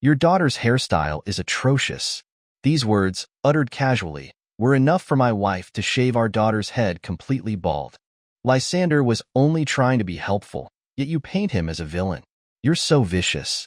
Your daughter's hairstyle is atrocious. These words, uttered casually, were enough for my wife to shave our daughter's head completely bald. Lysander was only trying to be helpful, yet you paint him as a villain. You're so vicious.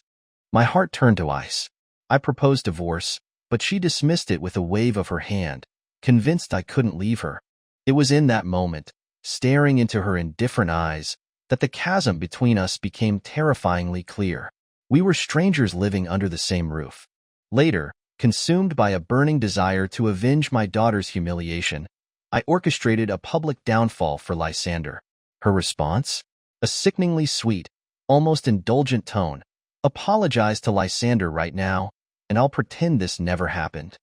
My heart turned to ice. I proposed divorce, but she dismissed it with a wave of her hand, convinced I couldn't leave her. It was in that moment, staring into her indifferent eyes, that the chasm between us became terrifyingly clear. We were strangers living under the same roof. Later, consumed by a burning desire to avenge my daughter's humiliation, I orchestrated a public downfall for Lysander. Her response? A sickeningly sweet, almost indulgent tone. Apologize to Lysander right now, and I'll pretend this never happened.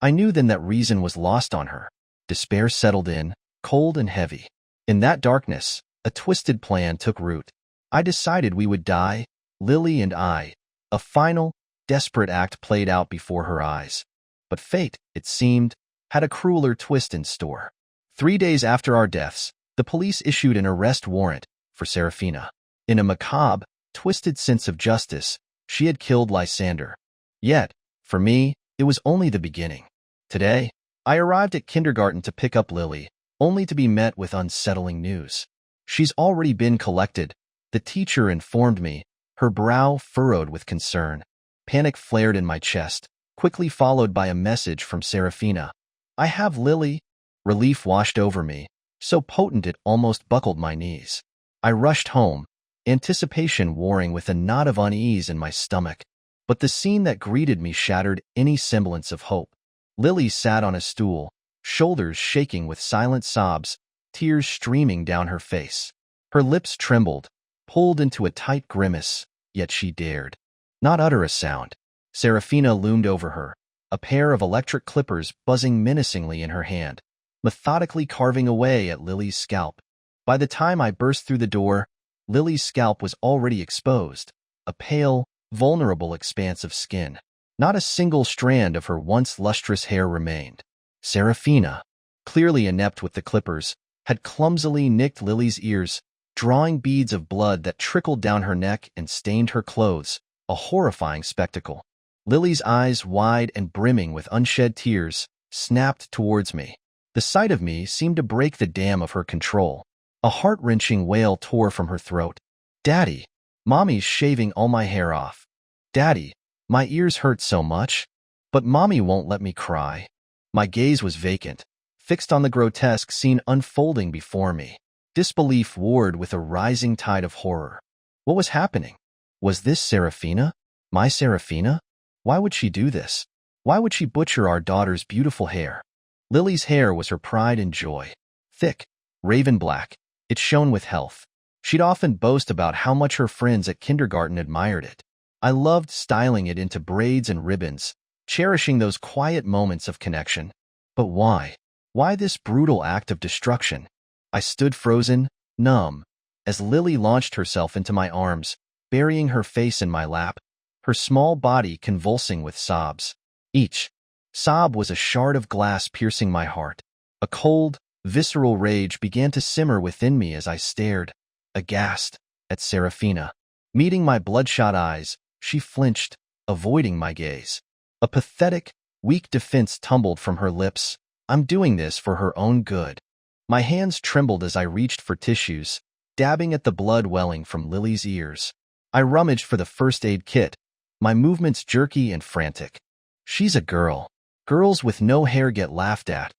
I knew then that reason was lost on her. Despair settled in, cold and heavy. In that darkness, a twisted plan took root. I decided we would die, Lily and I. A final, desperate act played out before her eyes. But fate, it seemed, had a crueler twist in store. 3 days after our deaths, the police issued an arrest warrant for Serafina. In a macabre, twisted sense of justice, she had killed Lysander. Yet, for me, it was only the beginning. Today, I arrived at kindergarten to pick up Lily, only to be met with unsettling news. She's already been collected, the teacher informed me, her brow furrowed with concern. Panic flared in my chest, quickly followed by a message from Serafina. I have Lily. Relief washed over me, so potent it almost buckled my knees. I rushed home, anticipation warring with a knot of unease in my stomach. But the scene that greeted me shattered any semblance of hope. Lily sat on a stool, shoulders shaking with silent sobs, tears streaming down her face. Her lips trembled, pulled into a tight grimace, yet she dared not utter a sound. Serafina loomed over her, a pair of electric clippers buzzing menacingly in her hand, methodically carving away at Lily's scalp. By the time I burst through the door, Lily's scalp was already exposed, a pale, vulnerable expanse of skin. Not a single strand of her once lustrous hair remained. Serafina, clearly inept with the clippers, had clumsily nicked Lily's ears, drawing beads of blood that trickled down her neck and stained her clothes, a horrifying spectacle. Lily's eyes, wide and brimming with unshed tears, snapped towards me. The sight of me seemed to break the dam of her control. A heart-wrenching wail tore from her throat. "Daddy, Mommy's shaving all my hair off. Daddy, my ears hurt so much, but Mommy won't let me cry." My gaze was vacant, fixed on the grotesque scene unfolding before me. Disbelief warred with a rising tide of horror. What was happening? Was this Serafina? My Serafina? Why would she do this? Why would she butcher our daughter's beautiful hair? Lily's hair was her pride and joy. Thick, raven black, it shone with health. She'd often boast about how much her friends at kindergarten admired it. I loved styling it into braids and ribbons, cherishing those quiet moments of connection. But why? Why this brutal act of destruction? I stood frozen, numb, as Lily launched herself into my arms, burying her face in my lap, her small body convulsing with sobs. Each sob was a shard of glass piercing my heart. A cold, visceral rage began to simmer within me as I stared, aghast, at Serafina. Meeting my bloodshot eyes, she flinched, avoiding my gaze. A pathetic, weak defense tumbled from her lips. I'm doing this for her own good. My hands trembled as I reached for tissues, dabbing at the blood welling from Lily's ears. I rummaged for the first aid kit, my movements jerky and frantic. She's a girl. Girls with no hair get laughed at.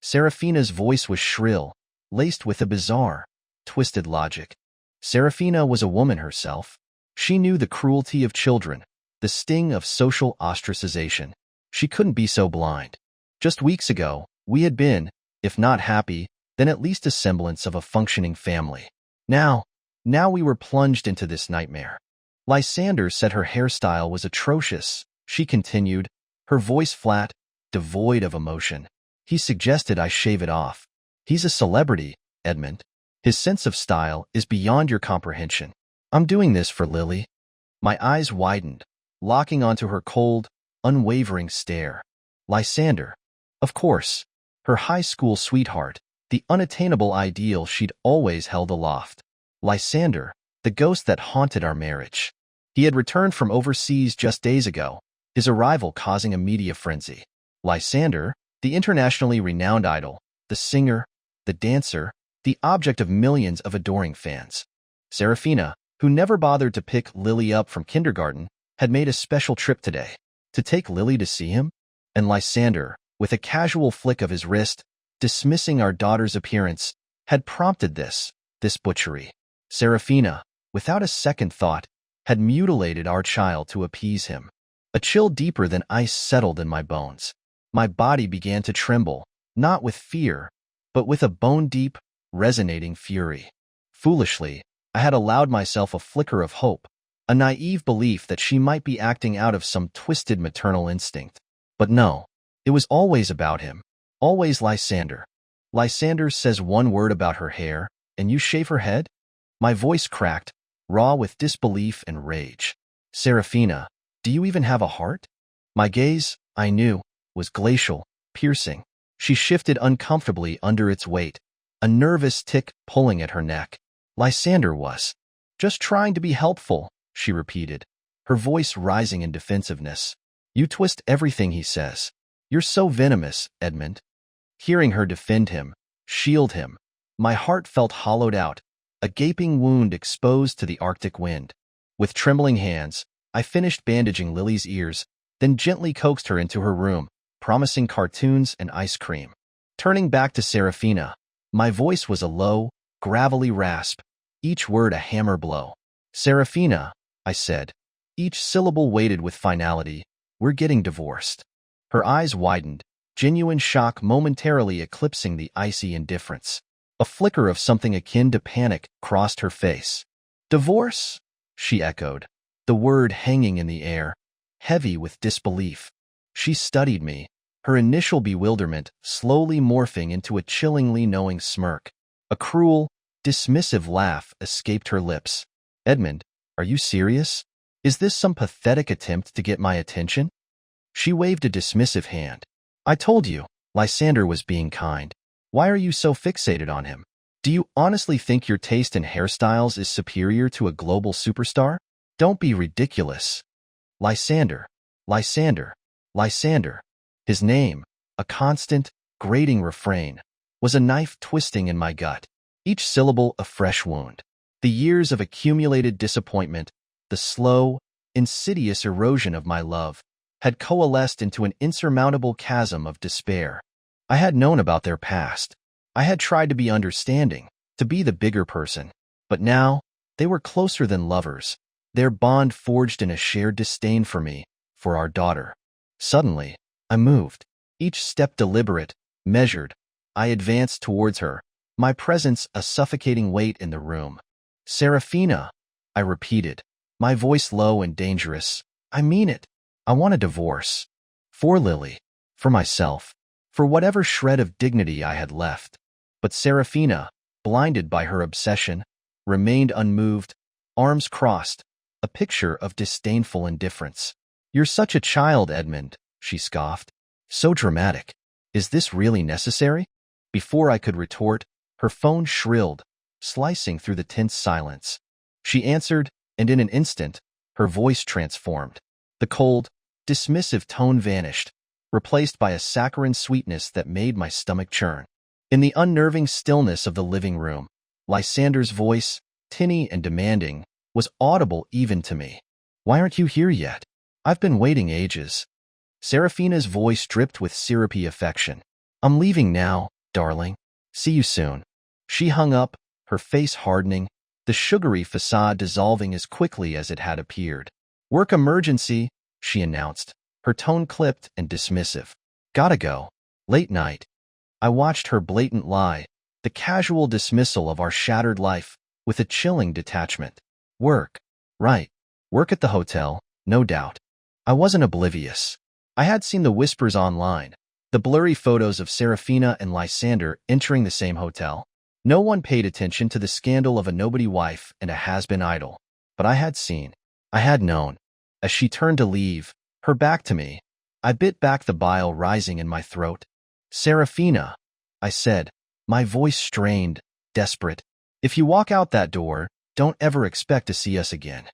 Serafina's voice was shrill, laced with a bizarre, twisted logic. Serafina was a woman herself. She knew the cruelty of children, the sting of social ostracization. She couldn't be so blind. Just weeks ago, we had been, if not happy, then at least a semblance of a functioning family. Now we were plunged into this nightmare. Lysander said her hairstyle was atrocious, she continued, her voice flat, devoid of emotion. He suggested I shave it off. He's a celebrity, Edmund. His sense of style is beyond your comprehension. I'm doing this for Lily. My eyes widened, locking onto her cold, unwavering stare. Lysander. Of course. Her high school sweetheart, the unattainable ideal she'd always held aloft. Lysander, the ghost that haunted our marriage. He had returned from overseas just days ago, his arrival causing a media frenzy. Lysander, the internationally renowned idol, the singer, the dancer, the object of millions of adoring fans. Serafina, who never bothered to pick Lily up from kindergarten, had made a special trip today. To take Lily to see him? And Lysander, with a casual flick of his wrist, dismissing our daughter's appearance, had prompted this butchery. Serafina, without a second thought, had mutilated our child to appease him. A chill deeper than ice settled in my bones. My body began to tremble, not with fear, but with a bone-deep, resonating fury. Foolishly, I had allowed myself a flicker of hope, a naive belief that she might be acting out of some twisted maternal instinct. But no, it was always about him, always Lysander. Lysander says one word about her hair, and you shave her head? My voice cracked, raw with disbelief and rage. Serafina, do you even have a heart? My gaze, I knew, was glacial, piercing. She shifted uncomfortably under its weight, a nervous tick pulling at her neck. Lysander was just trying to be helpful, she repeated, her voice rising in defensiveness. You twist everything he says. You're so venomous, Edmund. Hearing her defend him, shield him, my heart felt hollowed out, a gaping wound exposed to the Arctic wind. With trembling hands, I finished bandaging Lily's ears, then gently coaxed her into her room, promising cartoons and ice cream. Turning back to Serafina, my voice was a low, gravelly rasp, each word a hammer blow. Serafina, I said, each syllable weighted with finality, we're getting divorced. Her eyes widened, genuine shock momentarily eclipsing the icy indifference. A flicker of something akin to panic crossed her face. Divorce? She echoed, the word hanging in the air, heavy with disbelief. She studied me, her initial bewilderment slowly morphing into a chillingly knowing smirk. A cruel, dismissive laugh escaped her lips. Edmund, are you serious? Is this some pathetic attempt to get my attention? She waved a dismissive hand. I told you, Lysander was being kind. Why are you so fixated on him? Do you honestly think your taste in hairstyles is superior to a global superstar? Don't be ridiculous. Lysander, Lysander, Lysander. His name, a constant, grating refrain, was a knife twisting in my gut, each syllable a fresh wound. The years of accumulated disappointment, the slow, insidious erosion of my love, had coalesced into an insurmountable chasm of despair. I had known about their past. I had tried to be understanding, to be the bigger person. But now, they were closer than lovers, their bond forged in a shared disdain for me, for our daughter. Suddenly, I moved, each step deliberate, measured. I advanced towards her, my presence a suffocating weight in the room. Serafina, I repeated, my voice low and dangerous. I mean it. I want a divorce. For Lily. For myself. For whatever shred of dignity I had left. But Serafina, blinded by her obsession, remained unmoved, arms crossed, a picture of disdainful indifference. You're such a child, Edmund, she scoffed. So dramatic. Is this really necessary? Before I could retort, her phone shrilled, slicing through the tense silence. She answered, and in an instant, her voice transformed. The cold, dismissive tone vanished, replaced by a saccharine sweetness that made my stomach churn. In the unnerving stillness of the living room, Lysander's voice, tinny and demanding, was audible even to me. Why aren't you here yet? I've been waiting ages. Serafina's voice dripped with syrupy affection. I'm leaving now, darling. See you soon. She hung up, her face hardening, the sugary facade dissolving as quickly as it had appeared. Work emergency, she announced, her tone clipped and dismissive. Gotta go. Late night. I watched her blatant lie, the casual dismissal of our shattered life, with a chilling detachment. Work. Right. Work at the hotel, no doubt. I wasn't oblivious. I had seen the whispers online, the blurry photos of Serafina and Lysander entering the same hotel. No one paid attention to the scandal of a nobody wife and a has-been idol. But I had known. As she turned to leave, her back to me, I bit back the bile rising in my throat. Serafina, I said, my voice strained, desperate. If you walk out that door, don't ever expect to see us again.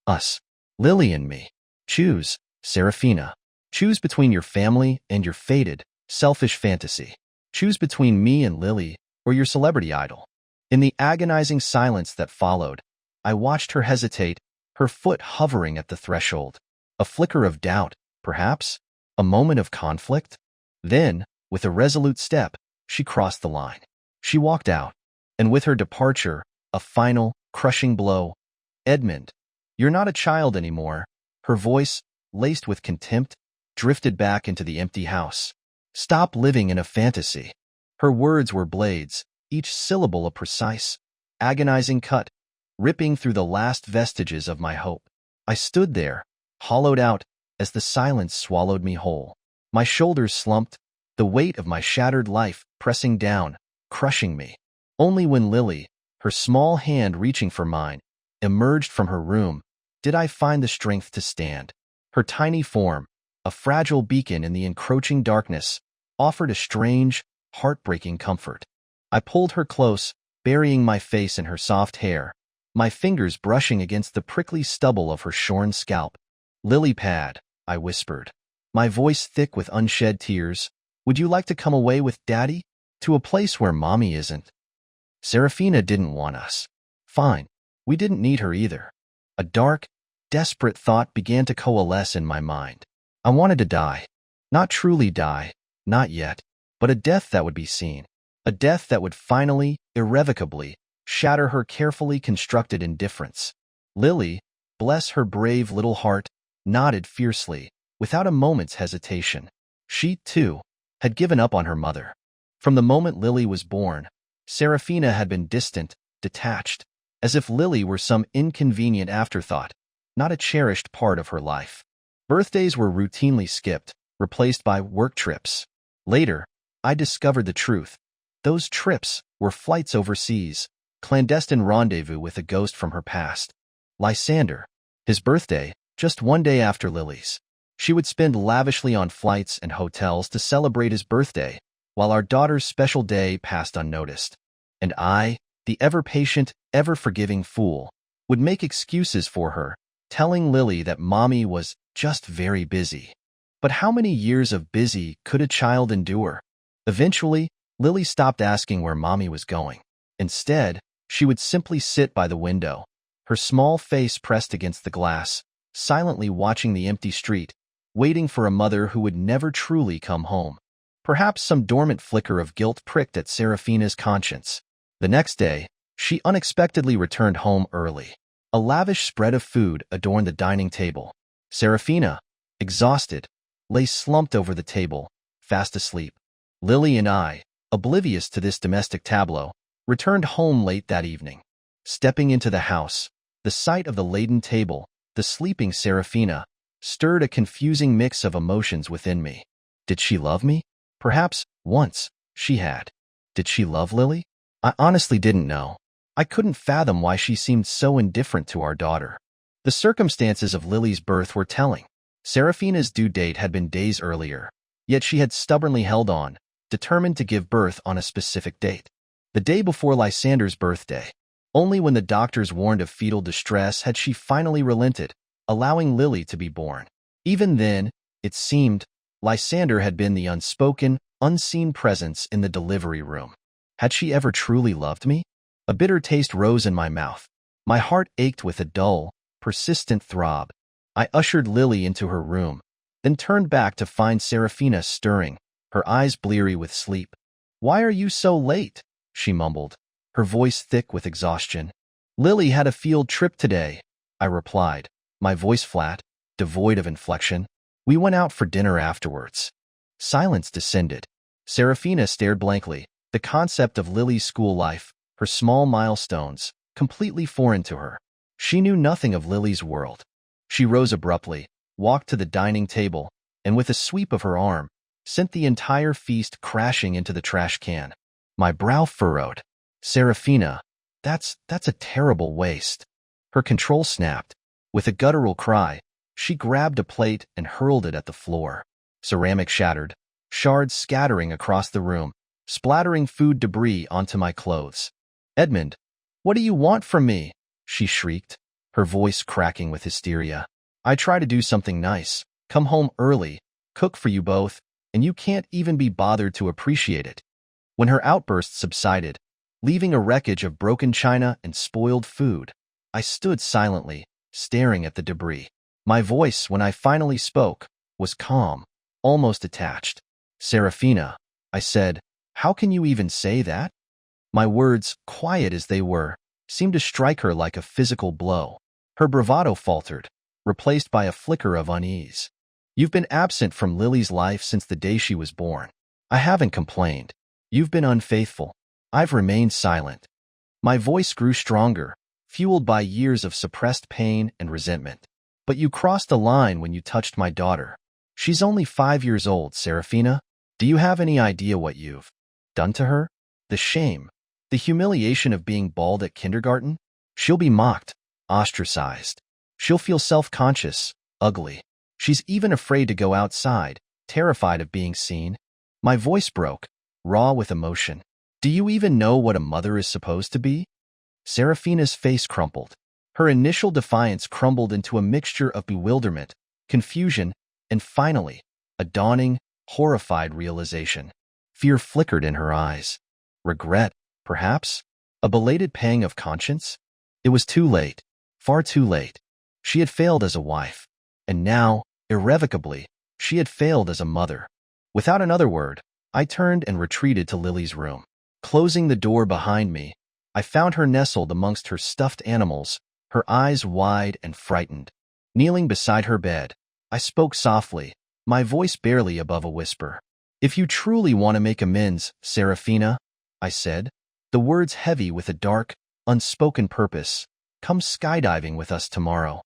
Us. Lily and me. Choose, Serafina. Choose between your family and your fated, selfish fantasy. Choose between me and Lily or your celebrity idol. In the agonizing silence that followed, I watched her hesitate, her foot hovering at the threshold. A flicker of doubt, perhaps? A moment of conflict? Then, with a resolute step, she crossed the line. She walked out, and with her departure, a final, crushing blow. Edmund, you're not a child anymore. Her voice, laced with contempt, drifted back into the empty house. Stop living in a fantasy. Her words were blades, each syllable a precise, agonizing cut, ripping through the last vestiges of my hope. I stood there, hollowed out, as the silence swallowed me whole. My shoulders slumped, the weight of my shattered life pressing down, crushing me. Only when Lily, her small hand reaching for mine, emerged from her room, did I find the strength to stand. Her tiny form, a fragile beacon in the encroaching darkness, offered a strange, heartbreaking comfort. I pulled her close, burying my face in her soft hair, my fingers brushing against the prickly stubble of her shorn scalp. "Lily Pad," I whispered, my voice thick with unshed tears, "would you like to come away with Daddy? To a place where Mommy isn't?" Serafina didn't want us. Fine. We didn't need her either. A dark, desperate thought began to coalesce in my mind. I wanted to die. Not truly die, not yet, but a death that would be seen. A death that would finally, irrevocably, shatter her carefully constructed indifference. Lily, bless her brave little heart, nodded fiercely, without a moment's hesitation. She, too, had given up on her mother. From the moment Lily was born, Serafina had been distant, detached, as if Lily were some inconvenient afterthought, not a cherished part of her life. Birthdays were routinely skipped, replaced by work trips. Later, I discovered the truth. Those trips were flights overseas, clandestine rendezvous with a ghost from her past. Lysander, his birthday, just one day after Lily's. She would spend lavishly on flights and hotels to celebrate his birthday, while our daughter's special day passed unnoticed. And I, the ever-patient, ever-forgiving fool, would make excuses for her, telling Lily that Mommy was just very busy. But how many years of busy could a child endure? Eventually, Lily stopped asking where Mommy was going. Instead, she would simply sit by the window, her small face pressed against the glass, silently watching the empty street, waiting for a mother who would never truly come home. Perhaps some dormant flicker of guilt pricked at Serafina's conscience. The next day, she unexpectedly returned home early. A lavish spread of food adorned the dining table. Serafina, exhausted, lay slumped over the table, fast asleep. Lily and I, oblivious to this domestic tableau, returned home late that evening. Stepping into the house, the sight of the laden table, the sleeping Serafina, stirred a confusing mix of emotions within me. Did she love me? Perhaps, once, she had. Did she love Lily? I honestly didn't know. I couldn't fathom why she seemed so indifferent to our daughter. The circumstances of Lily's birth were telling. Serafina's due date had been days earlier, yet she had stubbornly held on, determined to give birth on a specific date. The day before Lysander's birthday. Only when the doctors warned of fetal distress had she finally relented, allowing Lily to be born. Even then, it seemed, Lysander had been the unspoken, unseen presence in the delivery room. Had she ever truly loved me? A bitter taste rose in my mouth. My heart ached with a dull, persistent throb. I ushered Lily into her room, then turned back to find Serafina stirring, her eyes bleary with sleep. "Why are you so late?" she mumbled, her voice thick with exhaustion. "Lily had a field trip today," I replied, my voice flat, devoid of inflection. "We went out for dinner afterwards." Silence descended. Serafina stared blankly, the concept of Lily's school life, her small milestones, completely foreign to her. She knew nothing of Lily's world. She rose abruptly, walked to the dining table, and with a sweep of her arm, sent the entire feast crashing into the trash can. My brow furrowed. "Serafina, that's a terrible waste." Her control snapped. With a guttural cry, she grabbed a plate and hurled it at the floor. Ceramic shattered, shards scattering across the room, splattering food debris onto my clothes. "Edmund, what do you want from me?" she shrieked, her voice cracking with hysteria. I try to do something nice, come home early, cook for you both, and you can't even be bothered to appreciate it. When her outburst subsided, leaving a wreckage of broken china and spoiled food, I stood silently, staring at the debris. My voice, when I finally spoke, was calm, almost detached. Serafina, I said, how can you even say that? My words, quiet as they were, seemed to strike her like a physical blow. Her bravado faltered, replaced by a flicker of unease. You've been absent from Lily's life since the day she was born. I haven't complained. You've been unfaithful. I've remained silent. My voice grew stronger, fueled by years of suppressed pain and resentment. But you crossed a line when you touched my daughter. She's only 5 years old, Serafina. Do you have any idea what you've done to her? The shame, the humiliation of being bald at kindergarten? She'll be mocked, ostracized. She'll feel self-conscious, ugly. She's even afraid to go outside, terrified of being seen. My voice broke, raw with emotion. Do you even know what a mother is supposed to be? Serafina's face crumpled. Her initial defiance crumbled into a mixture of bewilderment, confusion, and finally, a dawning, horrified realization. Fear flickered in her eyes. Regret, perhaps? A belated pang of conscience? It was too late, far too late. She had failed as a wife, and now, irrevocably, she had failed as a mother. Without another word, I turned and retreated to Lily's room. Closing the door behind me, I found her nestled amongst her stuffed animals, her eyes wide and frightened. Kneeling beside her bed, I spoke softly, my voice barely above a whisper. If you truly want to make amends, Serafina, I said, the words heavy with a dark, unspoken purpose, come skydiving with us tomorrow.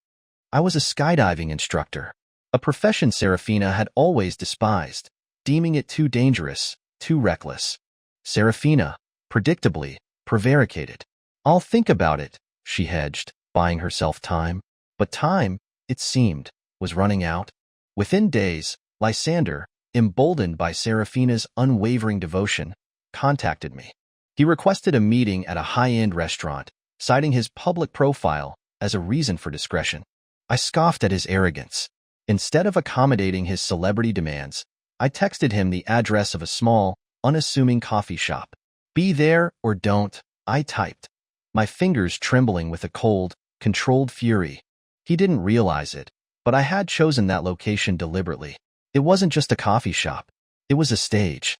I was a skydiving instructor, a profession Serafina had always despised, deeming it too dangerous, too reckless. Serafina, predictably, prevaricated. I'll think about it, she hedged, buying herself time. But time, it seemed, was running out. Within days, Lysander, emboldened by Serafina's unwavering devotion, contacted me. He requested a meeting at a high-end restaurant, citing his public profile as a reason for discretion. I scoffed at his arrogance. Instead of accommodating his celebrity demands, I texted him the address of a small, unassuming coffee shop. Be there or don't, I typed, my fingers trembling with a cold, controlled fury. He didn't realize it, but I had chosen that location deliberately. It wasn't just a coffee shop. It was a stage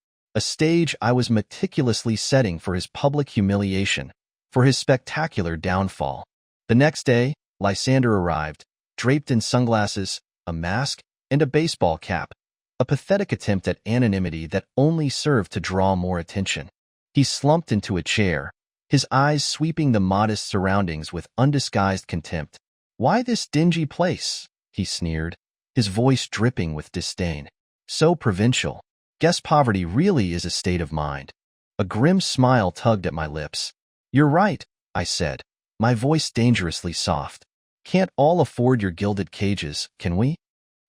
I was meticulously setting for his public humiliation, for his spectacular downfall. The next day, Lysander arrived, draped in sunglasses, a mask, and a baseball cap, a pathetic attempt at anonymity that only served to draw more attention. He slumped into a chair, his eyes sweeping the modest surroundings with undisguised contempt. Why this dingy place? He sneered, his voice dripping with disdain. So provincial. Guess poverty really is a state of mind. A grim smile tugged at my lips. You're right, I said, my voice dangerously soft. Can't all afford your gilded cages, can we?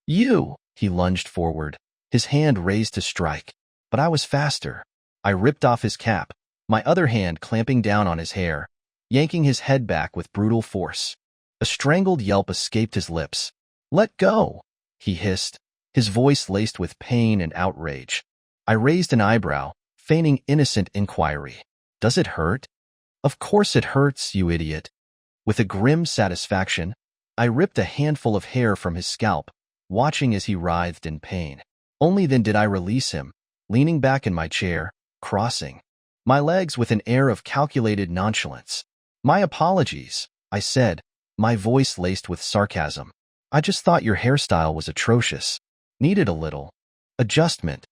You! He lunged forward, his hand raised to strike. But I was faster. I ripped off his cap, my other hand clamping down on his hair, yanking his head back with brutal force. A strangled yelp escaped his lips. Let go, he hissed, his voice laced with pain and outrage. I raised an eyebrow, feigning innocent inquiry. Does it hurt? Of course it hurts, you idiot. With a grim satisfaction, I ripped a handful of hair from his scalp, watching as he writhed in pain. Only then did I release him, leaning back in my chair, crossing my legs with an air of calculated nonchalance. My apologies, I said, my voice laced with sarcasm. I just thought your hairstyle was atrocious. Needed a little adjustment.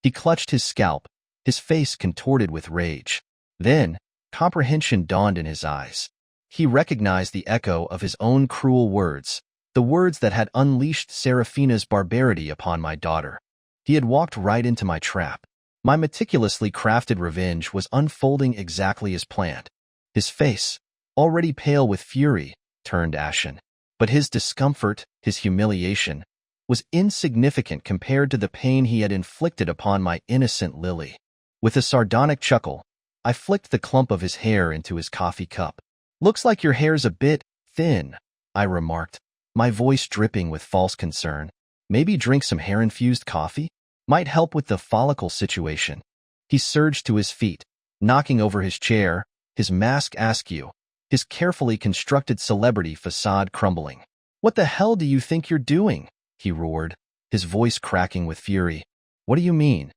He clutched his scalp, his face contorted with rage. Then, comprehension dawned in his eyes. He recognized the echo of his own cruel words, the words that had unleashed Serafina's barbarity upon my daughter. He had walked right into my trap. My meticulously crafted revenge was unfolding exactly as planned. His face, already pale with fury, turned ashen. But his discomfort, his humiliation, was insignificant compared to the pain he had inflicted upon my innocent Lily. With a sardonic chuckle, I flicked the clump of his hair into his coffee cup. Looks like your hair's a bit thin, I remarked, my voice dripping with false concern. Maybe drink some hair-infused coffee? Might help with the follicle situation. He surged to his feet, knocking over his chair, his mask askew, his carefully constructed celebrity facade crumbling. "What the hell do you think you're doing?" he roared, his voice cracking with fury. "What do you mean?"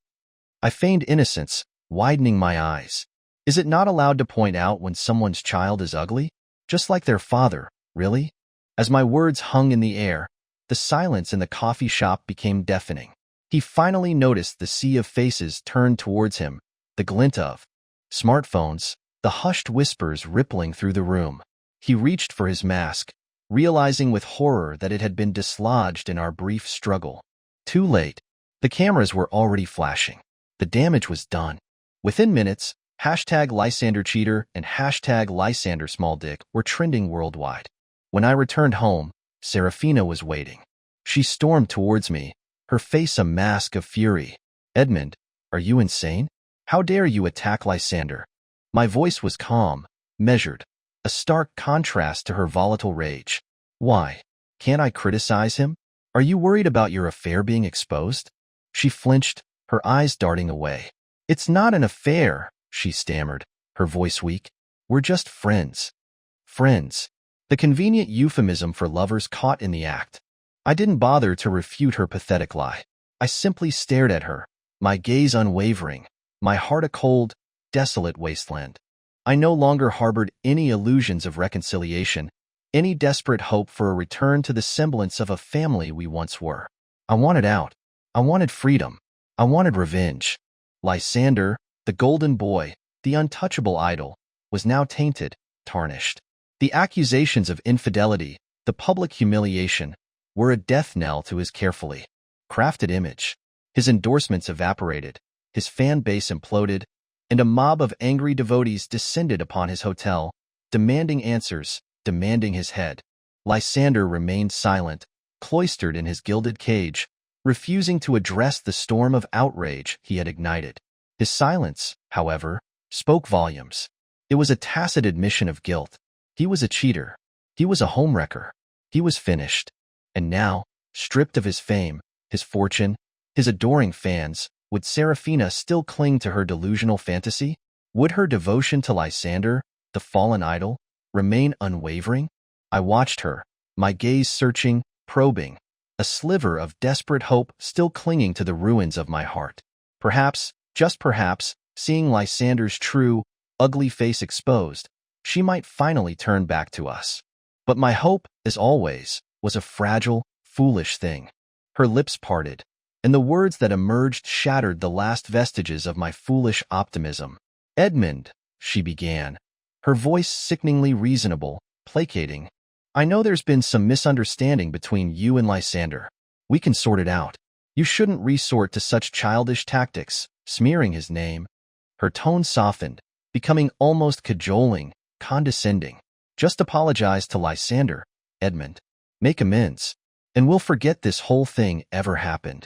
I feigned innocence, widening my eyes. Is it not allowed to point out when someone's child is ugly? Just like their father, really? As my words hung in the air, the silence in the coffee shop became deafening. He finally noticed the sea of faces turned towards him, the glint of smartphones, the hushed whispers rippling through the room. He reached for his mask, realizing with horror that it had been dislodged in our brief struggle. Too late. The cameras were already flashing. The damage was done. Within minutes, #LysanderCheater and #LysanderSmallDick were trending worldwide. When I returned home, Serafina was waiting. She stormed towards me, her face a mask of fury. "Edmund, are you insane? How dare you attack Lysander?" My voice was calm, measured, a stark contrast to her volatile rage. "Why? Can't I criticize him? Are you worried about your affair being exposed?" She flinched, her eyes darting away. "It's not an affair," she stammered, her voice weak. "We're just friends." Friends. The convenient euphemism for lovers caught in the act. I didn't bother to refute her pathetic lie. I simply stared at her, my gaze unwavering, my heart a cold, desolate wasteland. I no longer harbored any illusions of reconciliation, any desperate hope for a return to the semblance of a family we once were. I wanted out. I wanted freedom. I wanted revenge. Lysander, the golden boy, the untouchable idol, was now tainted, tarnished. The accusations of infidelity, the public humiliation, were a death knell to his carefully crafted image. His endorsements evaporated, his fan base imploded, and a mob of angry devotees descended upon his hotel, demanding answers, demanding his head. Lysander remained silent, cloistered in his gilded cage, refusing to address the storm of outrage he had ignited. His silence, however, spoke volumes. It was a tacit admission of guilt. He was a cheater. He was a homewrecker. He was finished. And now, stripped of his fame, his fortune, his adoring fans, would Serafina still cling to her delusional fantasy? Would her devotion to Lysander, the fallen idol, remain unwavering? I watched her, my gaze searching, probing, a sliver of desperate hope still clinging to the ruins of my heart. Perhaps, just perhaps, seeing Lysander's true, ugly face exposed, she might finally turn back to us. But my hope, as always, was a fragile, foolish thing. Her lips parted, and the words that emerged shattered the last vestiges of my foolish optimism. "Edmund," she began, her voice sickeningly reasonable, placating. "I know there's been some misunderstanding between you and Lysander. We can sort it out. You shouldn't resort to such childish tactics, smearing his name." Her tone softened, becoming almost cajoling, condescending. "Just apologize to Lysander, Edmund. Make amends, and we'll forget this whole thing ever happened."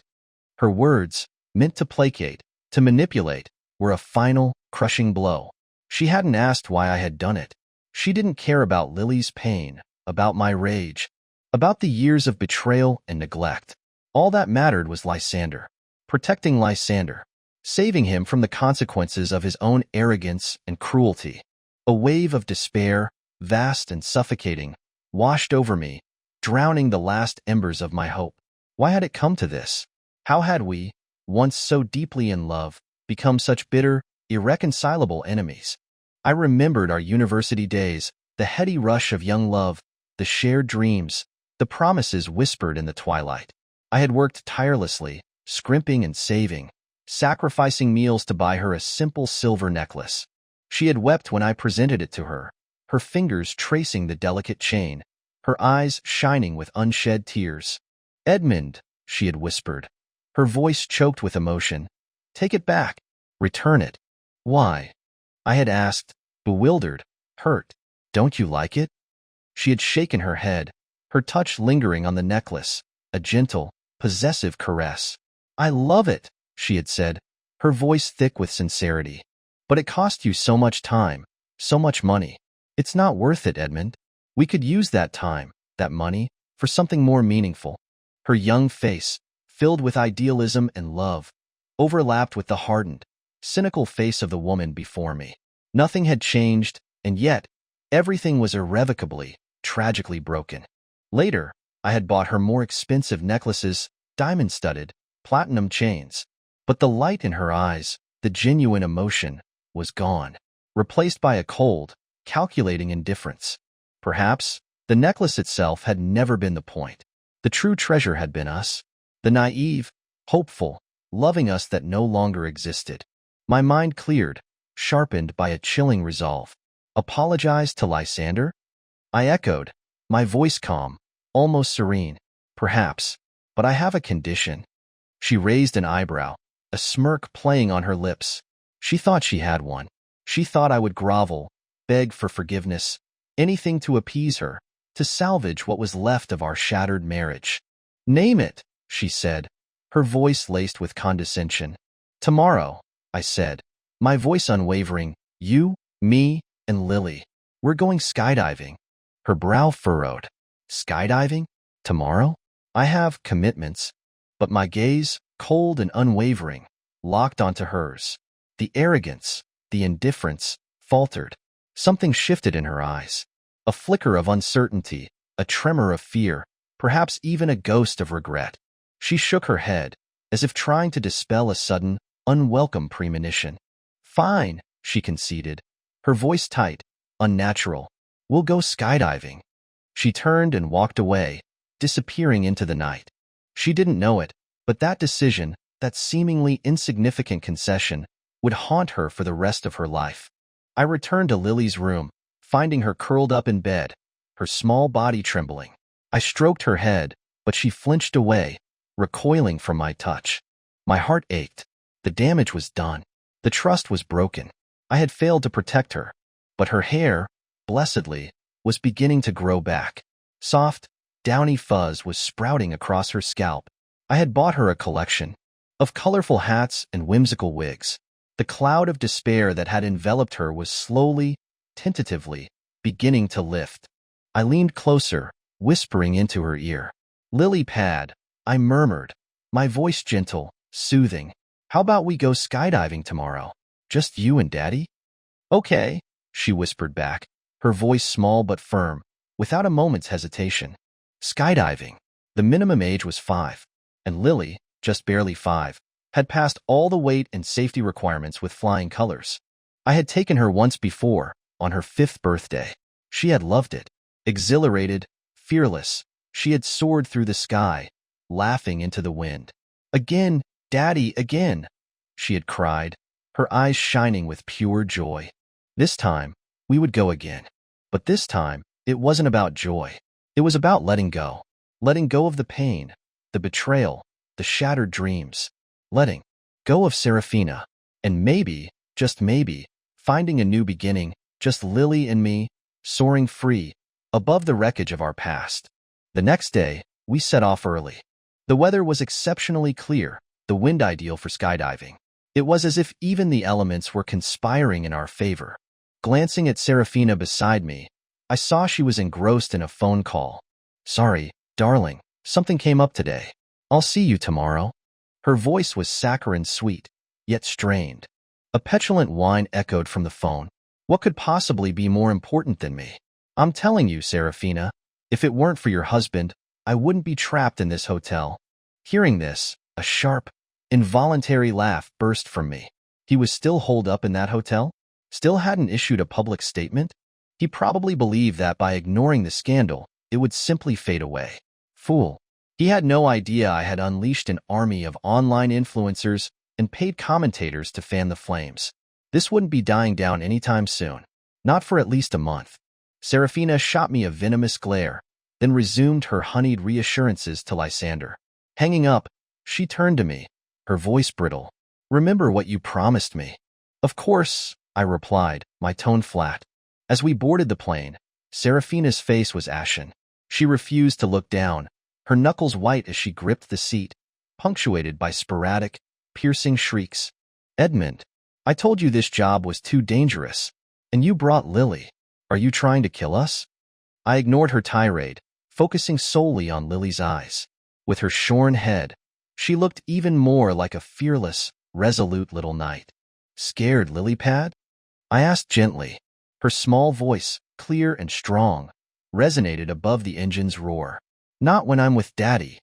Her words, meant to placate, to manipulate, were a final, crushing blow. She hadn't asked why I had done it. She didn't care about Lily's pain, about my rage, about the years of betrayal and neglect. All that mattered was Lysander. Protecting Lysander. Saving him from the consequences of his own arrogance and cruelty. A wave of despair, vast and suffocating, washed over me, drowning the last embers of my hope. Why had it come to this? How had we, once so deeply in love, become such bitter, irreconcilable enemies? I remembered our university days, the heady rush of young love, the shared dreams, the promises whispered in the twilight. I had worked tirelessly, scrimping and saving, sacrificing meals to buy her a simple silver necklace. She had wept when I presented it to her, her fingers tracing the delicate chain, her eyes shining with unshed tears. "Edmund," she had whispered, her voice choked with emotion. "Take it back. Return it." "Why?" I had asked, bewildered, hurt. "Don't you like it?" She had shaken her head, her touch lingering on the necklace, a gentle, possessive caress. "I love it," she had said, her voice thick with sincerity. "But it cost you so much time, so much money. It's not worth it, Edmund. We could use that time, that money, for something more meaningful. Her young face, filled with idealism and love, overlapped with the hardened, cynical face of the woman before me. Nothing had changed, and yet, everything was irrevocably, tragically broken. Later, I had bought her more expensive necklaces, diamond-studded, platinum chains. But the light in her eyes, the genuine emotion, was gone, replaced by a cold, calculating indifference. Perhaps, the necklace itself had never been the point. The true treasure had been us, the naive, hopeful, loving us that no longer existed. My mind cleared, sharpened by a chilling resolve. Apologize to Lysander? I echoed, my voice calm, almost serene. Perhaps, but I have a condition. She raised an eyebrow, a smirk playing on her lips. She thought she had one. She thought I would grovel, beg for forgiveness, anything to appease her, to salvage what was left of our shattered marriage. Name it, she said, her voice laced with condescension. Tomorrow, I said, my voice unwavering, you, me, and Lily. We're going skydiving. Her brow furrowed. Skydiving? Tomorrow? I have commitments. But my gaze, cold and unwavering, locked onto hers. The arrogance, the indifference, faltered. Something shifted in her eyes. A flicker of uncertainty, a tremor of fear, perhaps even a ghost of regret. She shook her head, as if trying to dispel a sudden, unwelcome premonition. Fine, she conceded, her voice tight, unnatural. We'll go skydiving. She turned and walked away, disappearing into the night. She didn't know it, but that decision, that seemingly insignificant concession, would haunt her for the rest of her life. I returned to Lily's room, finding her curled up in bed, her small body trembling. I stroked her head, but she flinched away, recoiling from my touch. My heart ached. The damage was done. The trust was broken. I had failed to protect her, but her hair, blessedly, was beginning to grow back. Soft, downy fuzz was sprouting across her scalp. I had bought her a collection of colorful hats and whimsical wigs. The cloud of despair that had enveloped her was slowly, tentatively, beginning to lift. I leaned closer, whispering into her ear. Lily pad, I murmured, my voice gentle, soothing. How about we go skydiving tomorrow? Just you and Daddy? Okay, she whispered back, her voice small but firm, without a moment's hesitation. Skydiving. The minimum age was 5, and Lily, just barely 5, had passed all the weight and safety requirements with flying colors. I had taken her once before, on her 5th birthday. She had loved it. Exhilarated, fearless, she had soared through the sky, laughing into the wind. Again, Daddy, again, she had cried, her eyes shining with pure joy. This time, we would go again. But this time, it wasn't about joy. It was about letting go of the pain, the betrayal, the shattered dreams, letting go of Serafina, and maybe, just maybe, finding a new beginning, just Lily and me, soaring free, above the wreckage of our past. The next day, we set off early. The weather was exceptionally clear, the wind ideal for skydiving. It was as if even the elements were conspiring in our favor. Glancing at Serafina beside me, I saw she was engrossed in a phone call. Sorry, darling, something came up today. I'll see you tomorrow. Her voice was saccharine sweet, yet strained. A petulant whine echoed from the phone. What could possibly be more important than me? I'm telling you, Serafina, if it weren't for your husband, I wouldn't be trapped in this hotel. Hearing this, a sharp, involuntary laugh burst from me. He was still holed up in that hotel? Still hadn't issued a public statement? He probably believed that by ignoring the scandal, it would simply fade away. Fool. He had no idea I had unleashed an army of online influencers and paid commentators to fan the flames. This wouldn't be dying down anytime soon. Not for at least a month. Serafina shot me a venomous glare, then resumed her honeyed reassurances to Lysander. Hanging up, she turned to me, her voice brittle. Remember what you promised me. Of course, I replied, my tone flat. As we boarded the plane, Serafina's face was ashen. She refused to look down, her knuckles white as she gripped the seat, punctuated by sporadic, piercing shrieks. Edmund, I told you this job was too dangerous, and you brought Lily. Are you trying to kill us? I ignored her tirade, focusing solely on Lily's eyes. With her shorn head, she looked even more like a fearless, resolute little knight. "Scared, Lilypad?" I asked gently. Her small voice, clear and strong, resonated above the engine's roar. "Not when I'm with Daddy."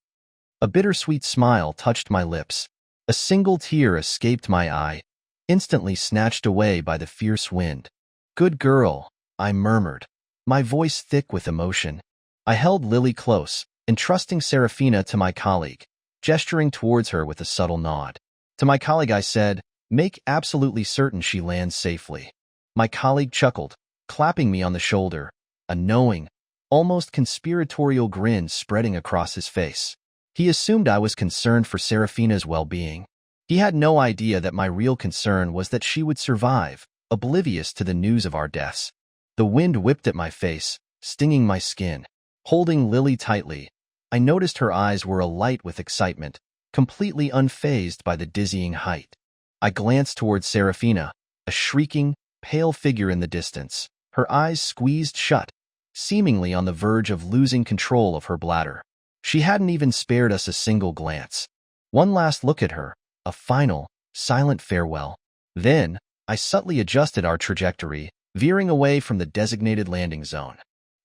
A bittersweet smile touched my lips. A single tear escaped my eye, instantly snatched away by the fierce wind. "Good girl," I murmured, my voice thick with emotion. I held Lily close, entrusting Serafina to my colleague, gesturing towards her with a subtle nod. To my colleague I said, "Make absolutely certain she lands safely." My colleague chuckled, clapping me on the shoulder, a knowing, almost conspiratorial grin spreading across his face. He assumed I was concerned for Serafina's well-being. He had no idea that my real concern was that she would survive, oblivious to the news of our deaths. The wind whipped at my face, stinging my skin. Holding Lily tightly, I noticed her eyes were alight with excitement, completely unfazed by the dizzying height. I glanced towards Serafina, a shrieking, pale figure in the distance, her eyes squeezed shut, seemingly on the verge of losing control of her bladder. She hadn't even spared us a single glance. One last look at her, a final, silent farewell. Then, I subtly adjusted our trajectory, veering away from the designated landing zone,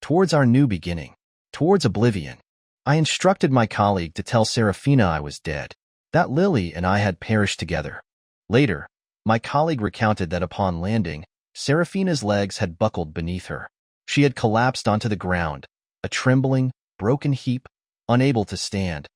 towards our new beginning, towards oblivion. I instructed my colleague to tell Serafina I was dead, that Lily and I had perished together. Later, my colleague recounted that upon landing, Serafina's legs had buckled beneath her. She had collapsed onto the ground, a trembling, broken heap, unable to stand.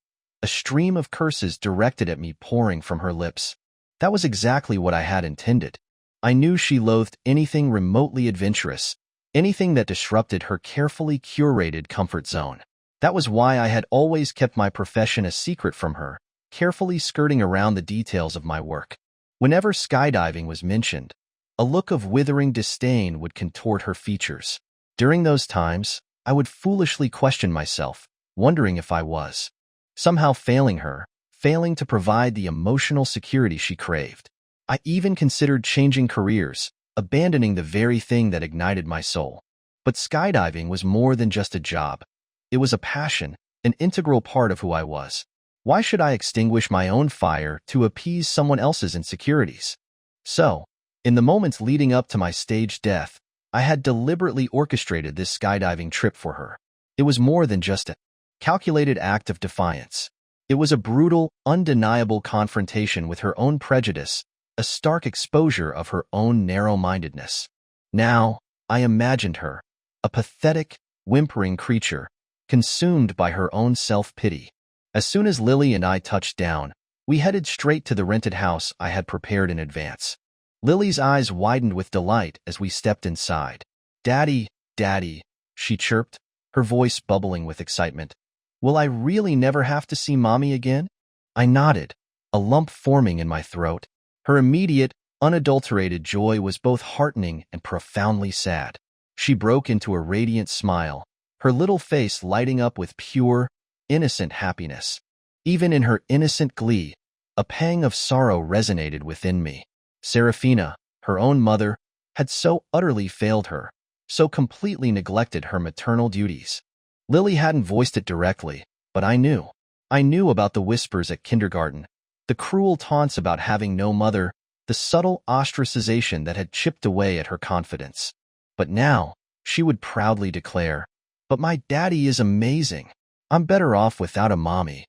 A stream of curses directed at me pouring from her lips. That was exactly what I had intended. I knew she loathed anything remotely adventurous, anything that disrupted her carefully curated comfort zone. That was why I had always kept my profession a secret from her, carefully skirting around the details of my work. Whenever skydiving was mentioned, a look of withering disdain would contort her features. During those times, I would foolishly question myself, wondering if I was somehow failing her, failing to provide the emotional security she craved. I even considered changing careers, abandoning the very thing that ignited my soul. But skydiving was more than just a job. It was a passion, an integral part of who I was. Why should I extinguish my own fire to appease someone else's insecurities? So, in the moments leading up to my staged death, I had deliberately orchestrated this skydiving trip for her. It was more than just a calculated act of defiance. It was a brutal, undeniable confrontation with her own prejudice, a stark exposure of her own narrow-mindedness. Now, I imagined her, a pathetic, whimpering creature, consumed by her own self-pity. As soon as Lily and I touched down, we headed straight to the rented house I had prepared in advance. Lily's eyes widened with delight as we stepped inside. "Daddy, Daddy," she chirped, her voice bubbling with excitement. "Will I really never have to see Mommy again?" I nodded, a lump forming in my throat. Her immediate, unadulterated joy was both heartening and profoundly sad. She broke into a radiant smile, her little face lighting up with pure, innocent happiness. Even in her innocent glee, a pang of sorrow resonated within me. Serafina, her own mother, had so utterly failed her, so completely neglected her maternal duties. Lily hadn't voiced it directly, but I knew. I knew about the whispers at kindergarten, the cruel taunts about having no mother, the subtle ostracization that had chipped away at her confidence. But now, she would proudly declare, "But my daddy is amazing. I'm better off without a mommy."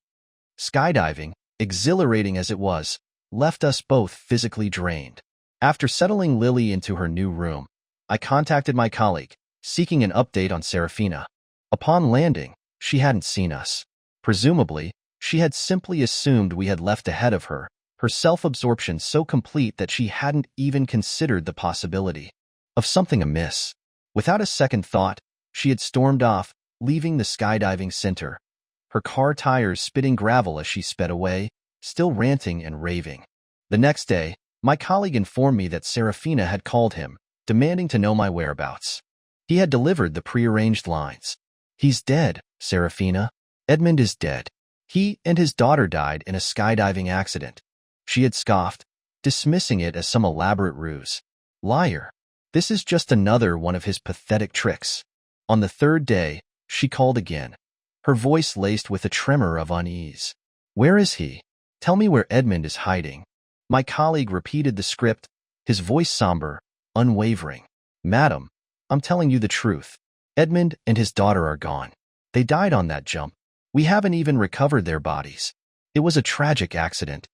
Skydiving, exhilarating as it was, left us both physically drained. After settling Lily into her new room, I contacted my colleague, seeking an update on Serafina. Upon landing, she hadn't seen us. Presumably, she had simply assumed we had left ahead of her, her self-absorption so complete that she hadn't even considered the possibility of something amiss. Without a second thought, she had stormed off, leaving the skydiving center, her car tires spitting gravel as she sped away, still ranting and raving. The next day, my colleague informed me that Serafina had called him, demanding to know my whereabouts. He had delivered the prearranged lines. "He's dead, Serafina. Edmund is dead. He and his daughter died in a skydiving accident." She had scoffed, dismissing it as some elaborate ruse. Liar. This is just another one of his pathetic tricks. On the third day, she called again, her voice laced with a tremor of unease. Where is he? Tell me where Edmund is hiding. My colleague repeated the script, his voice somber, unwavering. Madam, I'm telling you the truth. Edmund and his daughter are gone. They died on that jump. We haven't even recovered their bodies. It was a tragic accident.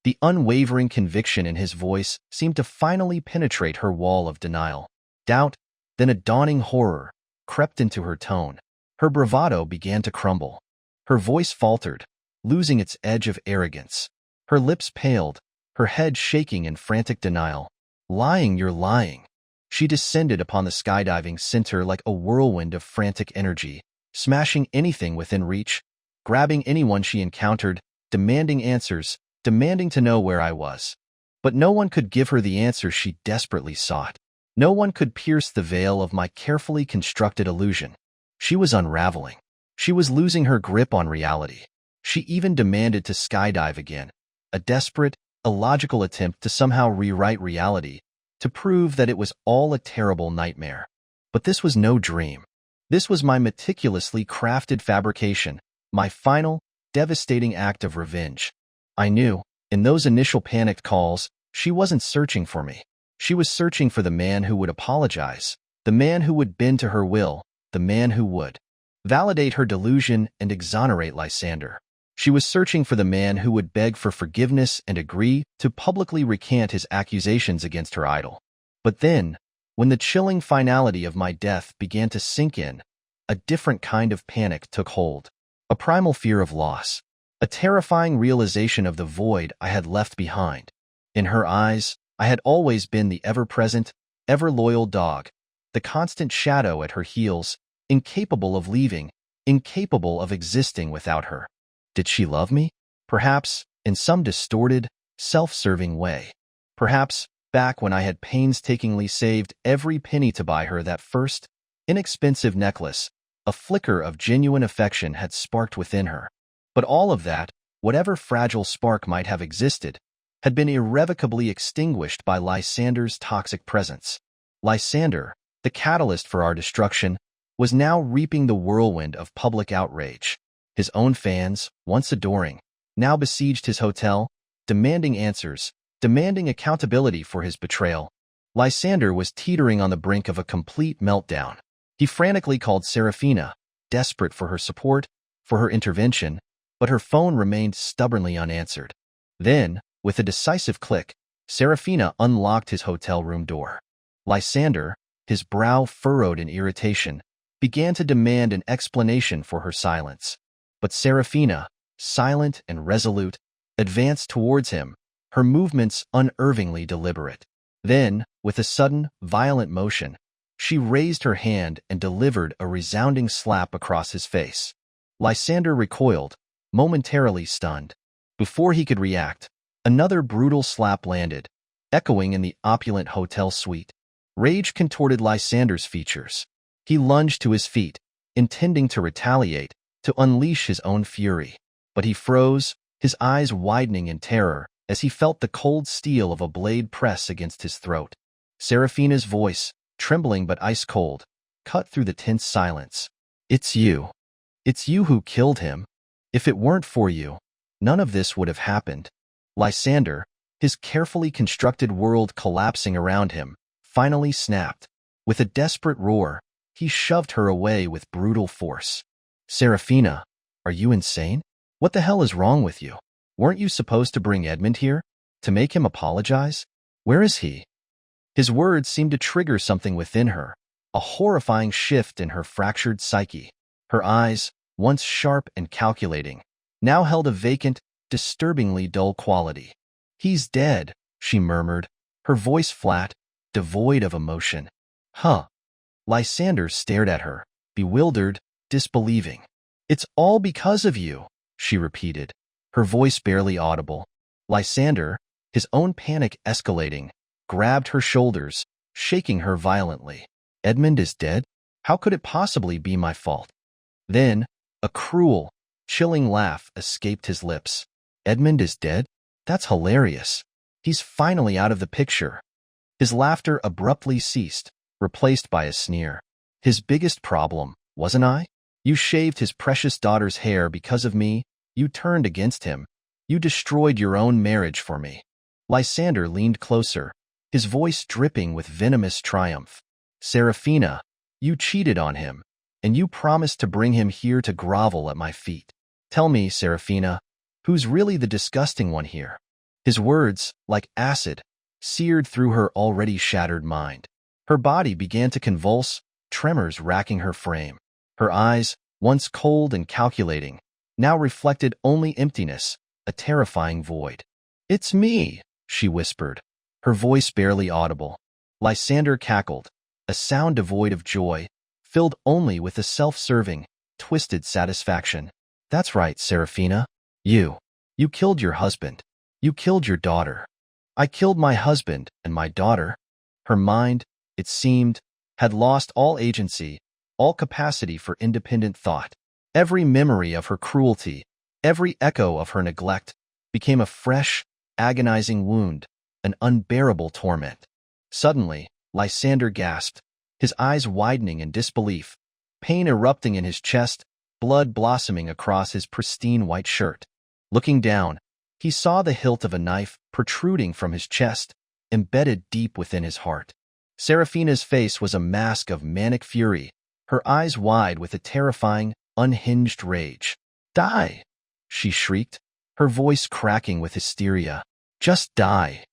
The unwavering conviction in his voice seemed to finally penetrate her wall of denial. Doubt, then a dawning horror, crept into her tone. Her bravado began to crumble. Her voice faltered, losing its edge of arrogance. Her lips paled, her head shaking in frantic denial. Lying, you're lying. She descended upon the skydiving center like a whirlwind of frantic energy, smashing anything within reach, grabbing anyone she encountered, demanding answers, demanding to know where I was. But no one could give her the answers she desperately sought. No one could pierce the veil of my carefully constructed illusion. She was unraveling. She was losing her grip on reality. She even demanded to skydive again, a desperate, illogical attempt to somehow rewrite reality, to prove that it was all a terrible nightmare. But this was no dream. This was my meticulously crafted fabrication, my final, devastating act of revenge. I knew, in those initial panicked calls, she wasn't searching for me. She was searching for the man who would apologize, the man who would bend to her will, the man who would validate her delusion and exonerate Lysander. She was searching for the man who would beg for forgiveness and agree to publicly recant his accusations against her idol. But then, when the chilling finality of my death began to sink in, a different kind of panic took hold. A primal fear of loss, a terrifying realization of the void I had left behind. In her eyes, I had always been the ever-present, ever-loyal dog, the constant shadow at her heels, incapable of leaving, incapable of existing without her. Did she love me? Perhaps, in some distorted, self-serving way. Perhaps, back when I had painstakingly saved every penny to buy her that first, inexpensive necklace, a flicker of genuine affection had sparked within her. But all of that, whatever fragile spark might have existed, had been irrevocably extinguished by Lysander's toxic presence. Lysander, the catalyst for our destruction, was now reaping the whirlwind of public outrage. His own fans, once adoring, now besieged his hotel, demanding answers, demanding accountability for his betrayal. Lysander was teetering on the brink of a complete meltdown. He frantically called Serafina, desperate for her support, for her intervention, but her phone remained stubbornly unanswered. Then, with a decisive click, Serafina unlocked his hotel room door. Lysander, his brow furrowed in irritation, began to demand an explanation for her silence. But Serafina, silent and resolute, advanced towards him, her movements unervingly deliberate. Then, with a sudden, violent motion, she raised her hand and delivered a resounding slap across his face. Lysander recoiled, momentarily stunned. Before he could react, another brutal slap landed, echoing in the opulent hotel suite. Rage contorted Lysander's features. He lunged to his feet, intending to retaliate, to unleash his own fury. But he froze, his eyes widening in terror, as he felt the cold steel of a blade press against his throat. Serafina's voice, trembling but ice-cold, cut through the tense silence. It's you. It's you who killed him. If it weren't for you, none of this would have happened. Lysander, his carefully constructed world collapsing around him, finally snapped. With a desperate roar, he shoved her away with brutal force. Serafina, are you insane? What the hell is wrong with you? Weren't you supposed to bring Edmund here? To make him apologize? Where is he? His words seemed to trigger something within her, a horrifying shift in her fractured psyche. Her eyes, once sharp and calculating, now held a vacant, disturbingly dull quality. He's dead, she murmured, her voice flat, devoid of emotion. Huh. Lysander stared at her, bewildered, disbelieving. It's all because of you, she repeated, her voice barely audible. Lysander, his own panic escalating, grabbed her shoulders, shaking her violently. Edmund is dead? How could it possibly be my fault? Then, a cruel, chilling laugh escaped his lips. Edmund is dead? That's hilarious. He's finally out of the picture. His laughter abruptly ceased, replaced by a sneer. His biggest problem, wasn't I? You shaved his precious daughter's hair because of me. You turned against him. You destroyed your own marriage for me." Lysander leaned closer, his voice dripping with venomous triumph. "Seraphina, you cheated on him, and you promised to bring him here to grovel at my feet. Tell me, Seraphina, who's really the disgusting one here?" His words, like acid, seared through her already shattered mind. Her body began to convulse, tremors racking her frame. Her eyes, once cold and calculating, now reflected only emptiness, a terrifying void. "It's me," she whispered, her voice barely audible. Lysander cackled, a sound devoid of joy, filled only with a self-serving, twisted satisfaction. "That's right, Seraphina. You killed your husband. You killed your daughter." "I killed my husband and my daughter." Her mind, it seemed, had lost all agency, all capacity for independent thought. Every memory of her cruelty, every echo of her neglect, became a fresh, agonizing wound, an unbearable torment. Suddenly, Lysander gasped, his eyes widening in disbelief, pain erupting in his chest, blood blossoming across his pristine white shirt. Looking down, he saw the hilt of a knife protruding from his chest, embedded deep within his heart. Seraphina's face was a mask of manic fury, her eyes wide with a terrifying, unhinged rage. "Die!" she shrieked, her voice cracking with hysteria. "Just die!"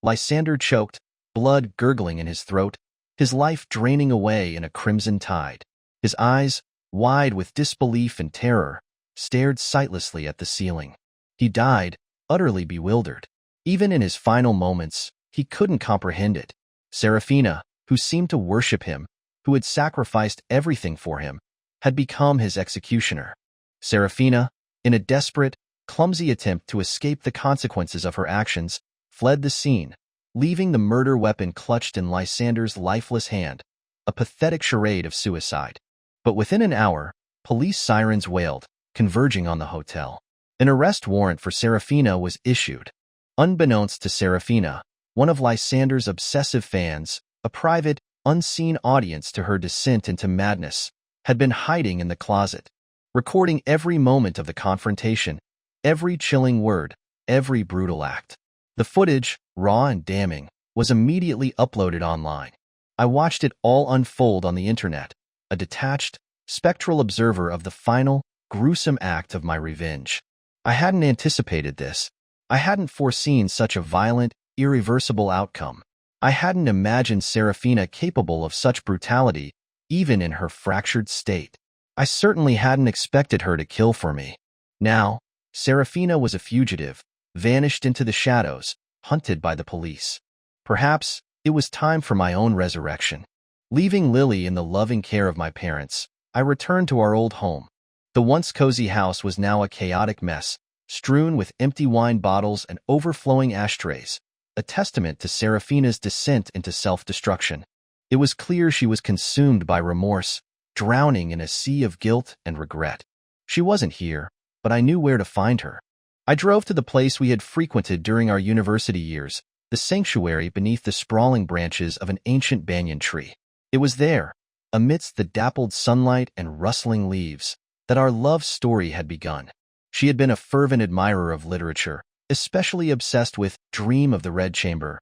Lysander choked, blood gurgling in his throat, his life draining away in a crimson tide. His eyes, wide with disbelief and terror, stared sightlessly at the ceiling. He died, utterly bewildered. Even in his final moments, he couldn't comprehend it. Seraphina, who seemed to worship him, who had sacrificed everything for him, had become his executioner. Seraphina, in a desperate, clumsy attempt to escape the consequences of her actions, fled the scene, leaving the murder weapon clutched in Lysander's lifeless hand, a pathetic charade of suicide. But within an hour, police sirens wailed, converging on the hotel. An arrest warrant for Seraphina was issued. Unbeknownst to Seraphina, one of Lysander's obsessive fans, a private, unseen audience to her descent into madness, had been hiding in the closet, recording every moment of the confrontation, every chilling word, every brutal act. The footage, raw and damning, was immediately uploaded online. I watched it all unfold on the internet, a detached, spectral observer of the final, gruesome act of my revenge. I hadn't anticipated this. I hadn't foreseen such a violent, irreversible outcome. I hadn't imagined Seraphina capable of such brutality, even in her fractured state. I certainly hadn't expected her to kill for me. Now, Seraphina was a fugitive, vanished into the shadows, hunted by the police. Perhaps it was time for my own resurrection. Leaving Lily in the loving care of my parents, I returned to our old home. The once cozy house was now a chaotic mess, strewn with empty wine bottles and overflowing ashtrays, a testament to Seraphina's descent into self-destruction. It was clear she was consumed by remorse, drowning in a sea of guilt and regret. She wasn't here, but I knew where to find her. I drove to the place we had frequented during our university years, the sanctuary beneath the sprawling branches of an ancient banyan tree. It was there, amidst the dappled sunlight and rustling leaves, that our love story had begun. She had been a fervent admirer of literature, especially obsessed with Dream of the Red Chamber,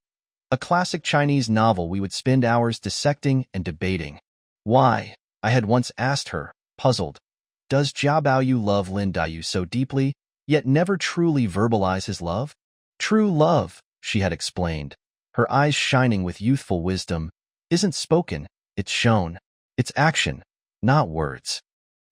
a classic Chinese novel we would spend hours dissecting and debating. Why, I had once asked her, puzzled, does Jia Baoyu love Lin Dayu so deeply, yet never truly verbalize his love? True love, she had explained, her eyes shining with youthful wisdom, isn't spoken, it's shown. It's action, not words.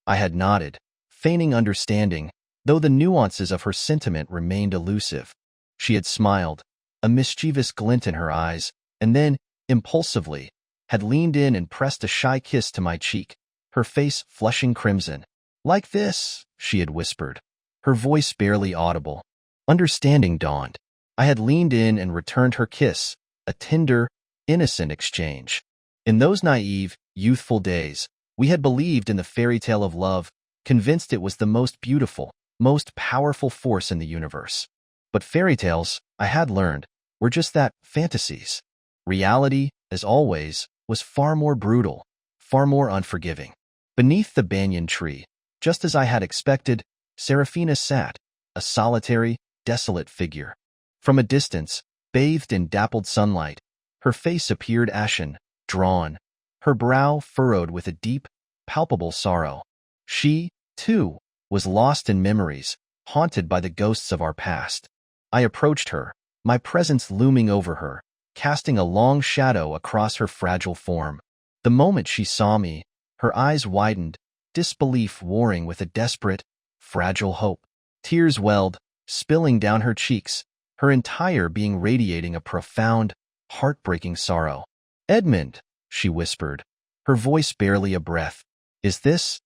I had nodded, feigning understanding, though the nuances of her sentiment remained elusive. She had smiled, a mischievous glint in her eyes, and then, impulsively, had leaned in and pressed a shy kiss to my cheek, her face flushing crimson. "Like this," she had whispered, her voice barely audible. Understanding dawned. I had leaned in and returned her kiss, a tender, innocent exchange. In those naive, youthful days, we had believed in the fairy tale of love, convinced it was the most beautiful, most powerful force in the universe. But fairy tales, I had learned, were just that, fantasies. Reality, as always, was far more brutal, far more unforgiving. Beneath the banyan tree, just as I had expected, Serafina sat, a solitary, desolate figure. From a distance, bathed in dappled sunlight, her face appeared ashen, drawn, her brow furrowed with a deep, palpable sorrow. She, too, was lost in memories, haunted by the ghosts of our past. I approached her, my presence looming over her, casting a long shadow across her fragile form. The moment she saw me, her eyes widened, disbelief warring with a desperate, fragile hope. Tears welled, spilling down her cheeks, her entire being radiating a profound, heartbreaking sorrow. "Edmund," she whispered, her voice barely a breath. Is this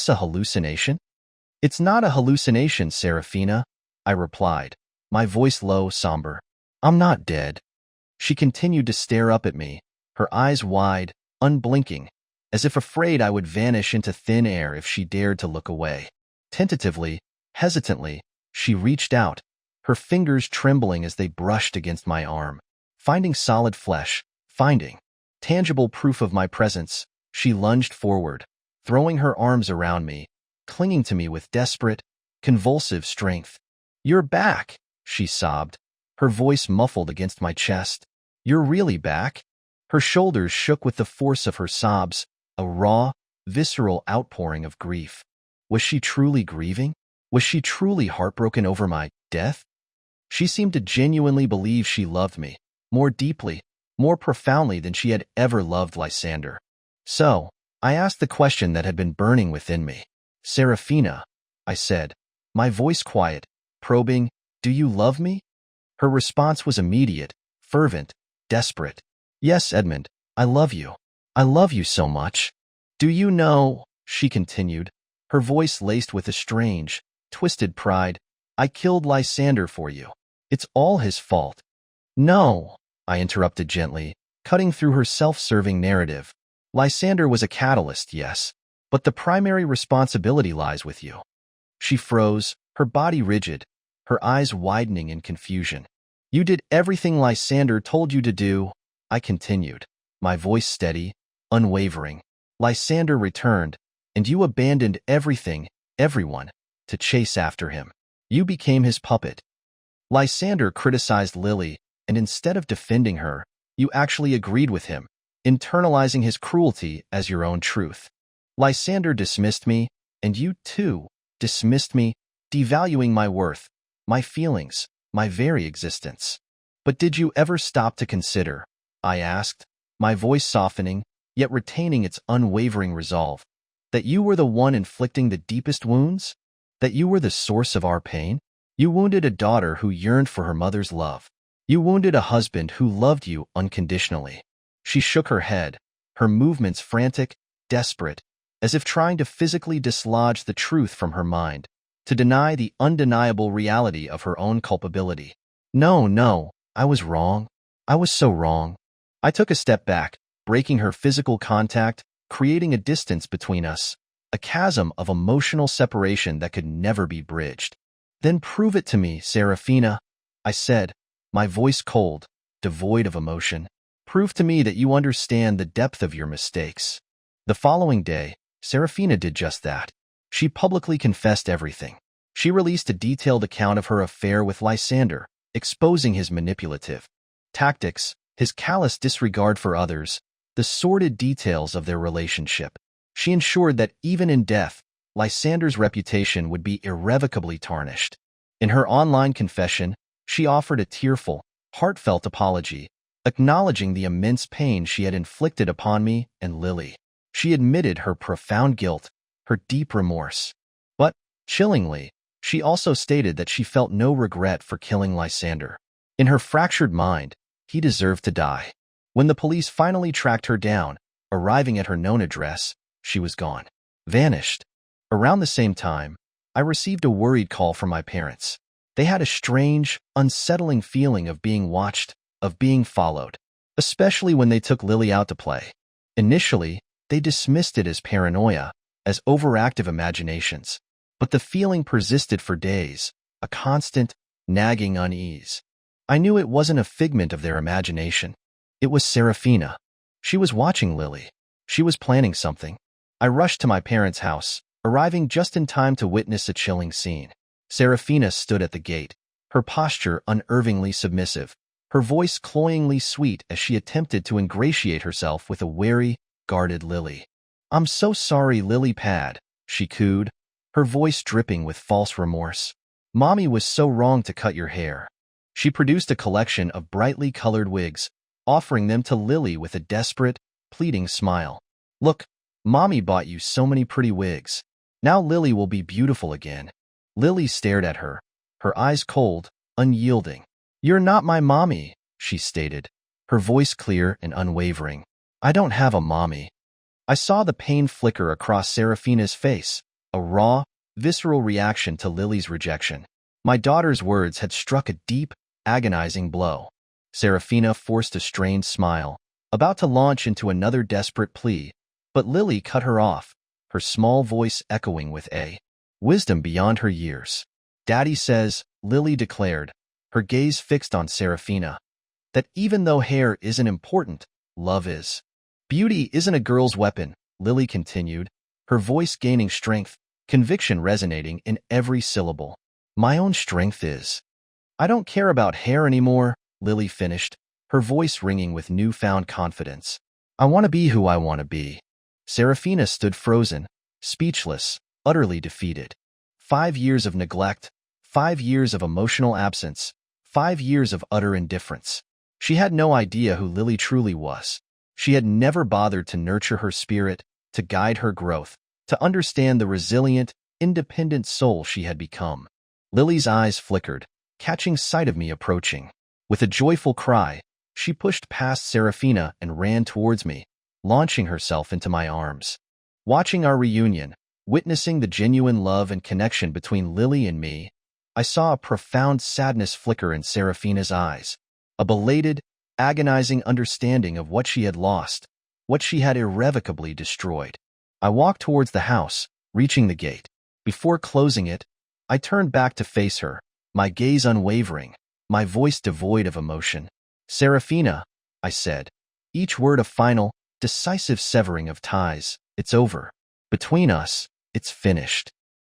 a hallucination?" "It's not a hallucination, Serafina," I replied, my voice low, somber. "I'm not dead." She continued to stare up at me, her eyes wide, unblinking, as if afraid I would vanish into thin air if she dared to look away. Tentatively, hesitantly, she reached out, her fingers trembling as they brushed against my arm. Finding solid flesh, finding tangible proof of my presence, she lunged forward, throwing her arms around me, clinging to me with desperate, convulsive strength. "You're back," she sobbed, her voice muffled against my chest. "You're really back?" Her shoulders shook with the force of her sobs, a raw, visceral outpouring of grief. Was she truly grieving? Was she truly heartbroken over my death? She seemed to genuinely believe she loved me, more deeply, more profoundly than she had ever loved Lysander. So, I asked the question that had been burning within me. "Serafina," I said, my voice quiet, probing, "do you love me?" Her response was immediate, fervent, desperate. "Yes, Edmund, I love you. I love you so much. Do you know," she continued, her voice laced with a strange, twisted pride, "I killed Lysander for you. It's all his fault." "No," I interrupted gently, cutting through her self-serving narrative. "Lysander was a catalyst, yes, but the primary responsibility lies with you." She froze, her body rigid, her eyes widening in confusion. "You did everything Lysander told you to do," I continued, my voice steady, unwavering. "Lysander returned, and you abandoned everything, everyone, to chase after him. You became his puppet. Lysander criticized Lily, and instead of defending her, you actually agreed with him, internalizing his cruelty as your own truth. Lysander dismissed me, and you, too, dismissed me, devaluing my worth, my feelings, my very existence. But did you ever stop to consider," I asked, my voice softening, yet retaining its unwavering resolve, "that you were the one inflicting the deepest wounds? That you were the source of our pain? You wounded a daughter who yearned for her mother's love. You wounded a husband who loved you unconditionally." She shook her head, her movements frantic, desperate, as if trying to physically dislodge the truth from her mind, to deny the undeniable reality of her own culpability. No, I was wrong. I was so wrong." I took a step back, breaking her physical contact, creating a distance between us, a chasm of emotional separation that could never be bridged. "Then prove it to me, Serafina," I said, my voice cold, devoid of emotion. "Prove to me that you understand the depth of your mistakes." The following day, Serafina did just that. She publicly confessed everything. She released a detailed account of her affair with Lysander, exposing his manipulative tactics, his callous disregard for others, the sordid details of their relationship. She ensured that even in death, Lysander's reputation would be irrevocably tarnished. In her online confession, she offered a tearful, heartfelt apology, acknowledging the immense pain she had inflicted upon me and Lily. She admitted her profound guilt, her deep remorse. But, chillingly, she also stated that she felt no regret for killing Lysander. In her fractured mind, he deserved to die. When the police finally tracked her down, arriving at her known address, she was gone. Vanished. Around the same time, I received a worried call from my parents. They had a strange, unsettling feeling of being watched, of being followed, especially when they took Lily out to play. Initially, they dismissed it as paranoia, as overactive imaginations, but the feeling persisted for days, a constant, nagging unease. I knew it wasn't a figment of their imagination. It was Serafina. She was watching Lily. She was planning something. I rushed to my parents' house, arriving just in time to witness a chilling scene. Serafina stood at the gate, her posture unnervingly submissive, her voice cloyingly sweet as she attempted to ingratiate herself with a wary, guarded Lily. "I'm so sorry, Lily Pad," she cooed, her voice dripping with false remorse. "Mommy was so wrong to cut your hair." She produced a collection of brightly colored wigs, offering them to Lily with a desperate, pleading smile. "Look, Mommy bought you so many pretty wigs. Now Lily will be beautiful again." Lily stared at her, her eyes cold, unyielding. "You're not my mommy," she stated, her voice clear and unwavering. "I don't have a mommy." I saw the pain flicker across Serafina's face, a raw, visceral reaction to Lily's rejection. My daughter's words had struck a deep, agonizing blow. Serafina forced a strained smile, about to launch into another desperate plea, but Lily cut her off, her small voice echoing with a wisdom beyond her years. "Daddy says," Lily declared, her gaze fixed on Serafina, "that even though hair isn't important, love is. Beauty isn't a girl's weapon," Lily continued, her voice gaining strength, conviction resonating in every syllable. "My own strength is. I don't care about hair anymore," Lily finished, her voice ringing with newfound confidence. "I want to be who I want to be." Serafina stood frozen, speechless, utterly defeated. 5 years of neglect, 5 years of emotional absence, 5 years of utter indifference. She had no idea who Lily truly was. She had never bothered to nurture her spirit, to guide her growth, to understand the resilient, independent soul she had become. Lily's eyes flickered, catching sight of me approaching. With a joyful cry, she pushed past Serafina and ran towards me, launching herself into my arms. Watching our reunion, witnessing the genuine love and connection between Lily and me, I saw a profound sadness flicker in Serafina's eyes, a belated, agonizing understanding of what she had lost, what she had irrevocably destroyed. I walked towards the house, reaching the gate. Before closing it, I turned back to face her, my gaze unwavering, my voice devoid of emotion. "Serafina," I said, each word a final, decisive severing of ties. "It's over. Between us, it's finished."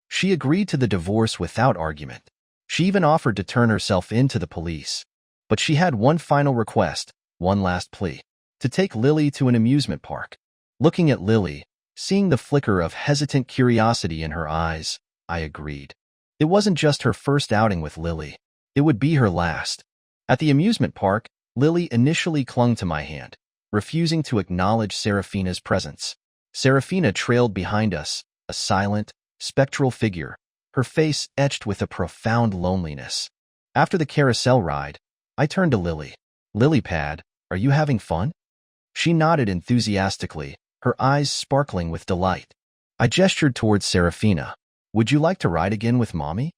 She agreed to the divorce without argument. She even offered to turn herself in to the police. But she had one final request, one last plea: to take Lily to an amusement park. Looking at Lily, seeing the flicker of hesitant curiosity in her eyes, I agreed. It wasn't just her first outing with Lily. It would be her last. At the amusement park, Lily initially clung to my hand, refusing to acknowledge Serafina's presence. Serafina trailed behind us, a silent, spectral figure, her face etched with a profound loneliness. After the carousel ride, I turned to Lily. "Lily Pad, are you having fun?" She nodded enthusiastically, her eyes sparkling with delight. I gestured towards Serafina. "Would you like to ride again with Mommy?"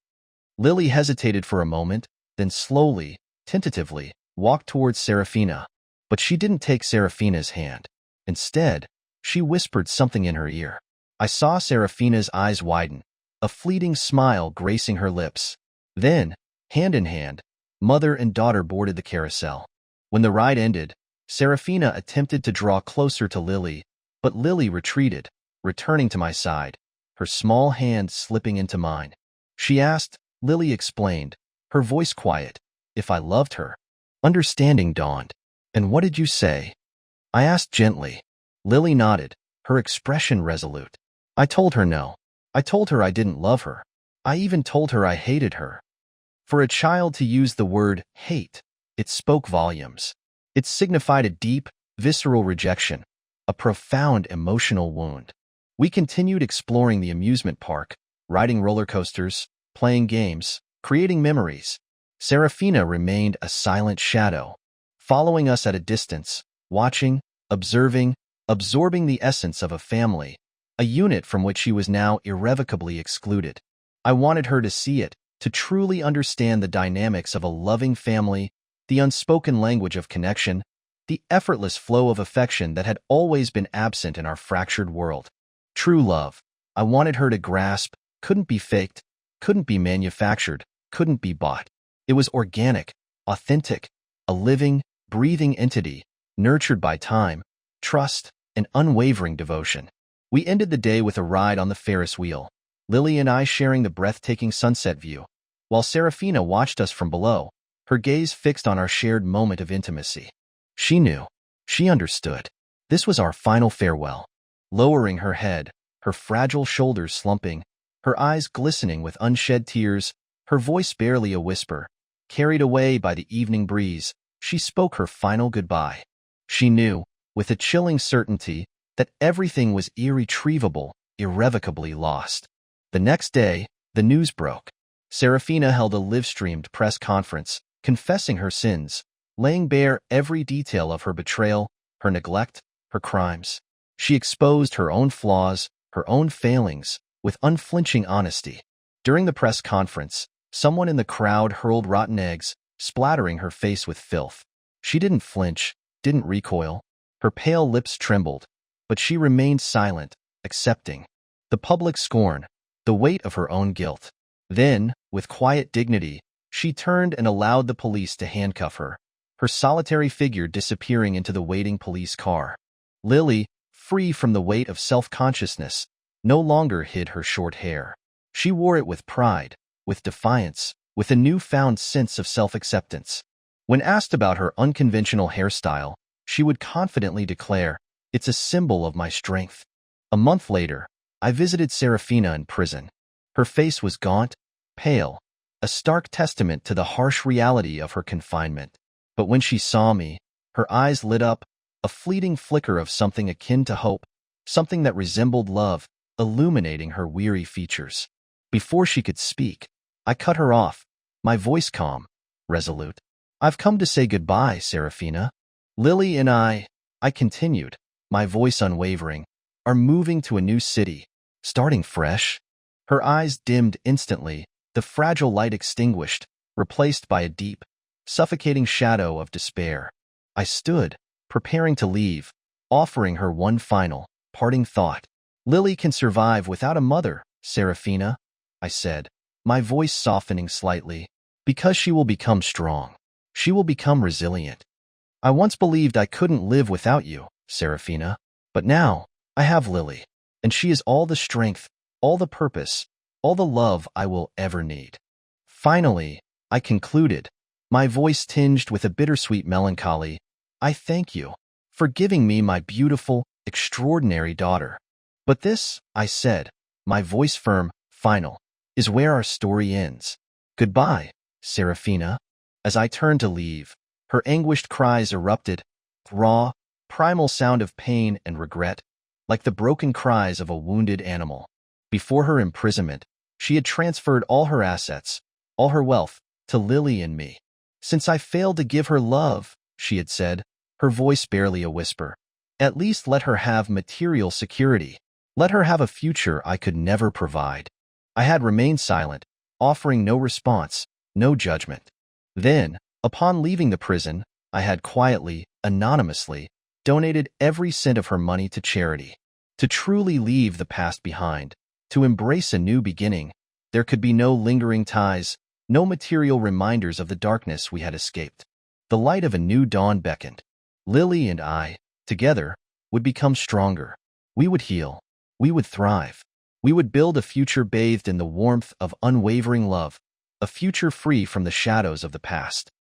Lily hesitated for a moment, then slowly, tentatively, walked towards Serafina, but she didn't take Serafina's hand. Instead, she whispered something in her ear. I saw Serafina's eyes widen, a fleeting smile gracing her lips. Then, hand in hand, mother and daughter boarded the carousel. When the ride ended, Serafina attempted to draw closer to Lily, but Lily retreated, returning to my side, her small hand slipping into mine. She asked, Lily explained, her voice quiet, if I loved her. Understanding dawned. "And what did you say?" I asked gently. Lily nodded, her expression resolute. I told her no. I told her I didn't love her. I even told her I hated her. For a child to use the word hate, it spoke volumes. It signified a deep, visceral rejection, a profound emotional wound. We continued exploring the amusement park, riding roller coasters, playing games, creating memories. Serafina remained a silent shadow, following us at a distance, watching, observing, absorbing the essence of a family, a unit from which she was now irrevocably excluded. I wanted her to see it, to truly understand the dynamics of a loving family, the unspoken language of connection, the effortless flow of affection that had always been absent in our fractured world. True love, I wanted her to grasp, couldn't be faked, couldn't be manufactured, couldn't be bought. It was organic, authentic, a living, breathing entity, nurtured by time, trust, and unwavering devotion. We ended the day with a ride on the Ferris wheel, Lily and I sharing the breathtaking sunset view, while Serafina watched us from below, her gaze fixed on our shared moment of intimacy. She knew. She understood. This was our final farewell. Lowering her head, her fragile shoulders slumping, her eyes glistening with unshed tears, her voice barely a whisper, carried away by the evening breeze, she spoke her final goodbye. She knew, with a chilling certainty, that everything was irretrievable, irrevocably lost. The next day, the news broke. Serafina held a live-streamed press conference, confessing her sins, laying bare every detail of her betrayal, her neglect, her crimes. She exposed her own flaws, her own failings, with unflinching honesty. During the press conference, someone in the crowd hurled rotten eggs, splattering her face with filth. She didn't flinch, didn't recoil. Her pale lips trembled, but she remained silent, accepting the public scorn, the weight of her own guilt. Then, with quiet dignity, she turned and allowed the police to handcuff her, her solitary figure disappearing into the waiting police car. Lily, free from the weight of self-consciousness, no longer hid her short hair. She wore it with pride, with defiance, with a newfound sense of self-acceptance. When asked about her unconventional hairstyle, she would confidently declare, "It's a symbol of my strength." A month later, I visited Serafina in prison. Her face was gaunt, pale, a stark testament to the harsh reality of her confinement. But when she saw me, her eyes lit up, a fleeting flicker of something akin to hope, something that resembled love, illuminating her weary features. Before she could speak, I cut her off, my voice calm, resolute. "I've come to say goodbye, Serafina. Lily and I continued, my voice unwavering, are moving to a new city, starting fresh." Her eyes dimmed instantly, the fragile light extinguished, replaced by a deep, suffocating shadow of despair. I stood, preparing to leave, offering her one final, parting thought. "Lily can survive without a mother, Serafina," I said, my voice softening slightly, "because she will become strong. She will become resilient. I once believed I couldn't live without you, Serafina, but now I have Lily, and she is all the strength, all the purpose, all the love I will ever need." Finally, I concluded, my voice tinged with a bittersweet melancholy, "I thank you for giving me my beautiful, extraordinary daughter. But this," I said, my voice firm, final, "is where our story ends. Goodbye, Serafina." As I turned to leave, her anguished cries erupted, raw, primal sound of pain and regret, like the broken cries of a wounded animal. Before her imprisonment, she had transferred all her assets, all her wealth, to Lily and me. "Since I failed to give her love," she had said, her voice barely a whisper, "at least let her have material security. Let her have a future I could never provide." I had remained silent, offering no response, no judgment. Then, upon leaving the prison, I had quietly, anonymously, donated every cent of her money to charity. To truly leave the past behind, to embrace a new beginning, there could be no lingering ties, no material reminders of the darkness we had escaped. The light of a new dawn beckoned. Lily and I, together, would become stronger. We would heal. We would thrive. We would build a future bathed in the warmth of unwavering love, a future free from the shadows of the past.